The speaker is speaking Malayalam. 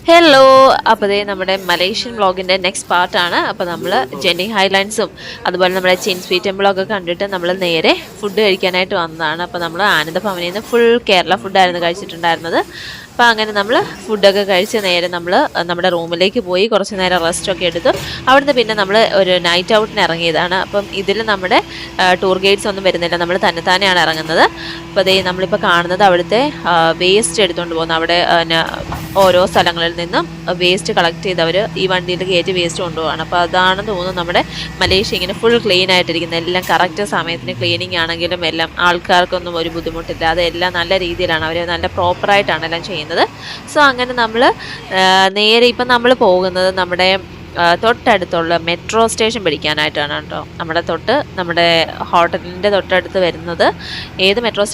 ഹലോ, അപ്പോൾ ദേ നമ്മുടെ മലേഷ്യൻ വ്ളോഗിൻ്റെ നെക്സ്റ്റ് പാർട്ടാണ്. അപ്പോൾ നമ്മൾ ജെന്നി ഹൈലാൻഡ്സും അതുപോലെ നമ്മുടെ ചെയിൻ സ്വീറ്റ് ടെമ്പിളൊക്കെ കണ്ടിട്ട് നമ്മൾ നേരെ ഫുഡ് കഴിക്കാനായിട്ട് വന്നതാണ്. അപ്പോൾ നമ്മൾ ആനന്ദഭവനിൽ നിന്ന് ഫുൾ കേരള ഫുഡായിരുന്നു കഴിച്ചിട്ടുണ്ടായിരുന്നത്. അപ്പോൾ അങ്ങനെ നമ്മൾ ഫുഡൊക്കെ കഴിച്ച് നേരെ നമ്മൾ നമ്മുടെ റൂമിലേക്ക് പോയി കുറച്ച് നേരം റെസ്റ്റൊക്കെ എടുത്തു. അവിടുന്ന് പിന്നെ നമ്മൾ ഒരു നൈറ്റ് ഔട്ടിന് ഇറങ്ങിയതാണ്. അപ്പം ഇതിൽ നമ്മുടെ ടൂർ ഗൈഡ്സ് ഒന്നും വരുന്നില്ല, നമ്മൾ തന്നെത്താനെയാണ് ഇറങ്ങുന്നത്. അപ്പോൾ അതേ നമ്മളിപ്പോൾ കാണുന്നത് അവിടുത്തെ വേസ്റ്റ് എടുത്തുകൊണ്ട് പോകുന്നു. അവിടെ ഓരോ സ്ഥലങ്ങളിൽ നിന്നും വേസ്റ്റ് കളക്ട് ചെയ്തവർ ഈ വണ്ടിയിൽ കയറ്റി വേസ്റ്റ് കൊണ്ടുപോവാണ്. അപ്പോൾ അതാണെന്ന് തോന്നുന്നു നമ്മുടെ മലേഷ്യ ഇങ്ങനെ ഫുൾ ക്ലീൻ ആയിട്ടിരിക്കുന്നത്. എല്ലാം കറക്റ്റ് സമയത്തിന് ക്ലീനിങ് ആണെങ്കിലും എല്ലാം ആൾക്കാർക്കൊന്നും ഒരു ബുദ്ധിമുട്ടില്ലാതെ എല്ലാം നല്ല രീതിയിലാണ് അവർ നല്ല പ്രോപ്പറായിട്ടാണ് എല്ലാം ചെയ്യുന്നത്. സോ അങ്ങനെ നമ്മൾ നേരെ ഇപ്പം നമ്മൾ പോകുന്നത് നമ്മുടെ തൊട്ടടുത്തുള്ള മെട്രോ സ്റ്റേഷൻ പിടിക്കാനായിട്ടാണ് കേട്ടോ. നമ്മുടെ ഹോട്ടലിൻ്റെ തൊട്ടടുത്ത് വരുന്നത് ഏത് മെട്രോ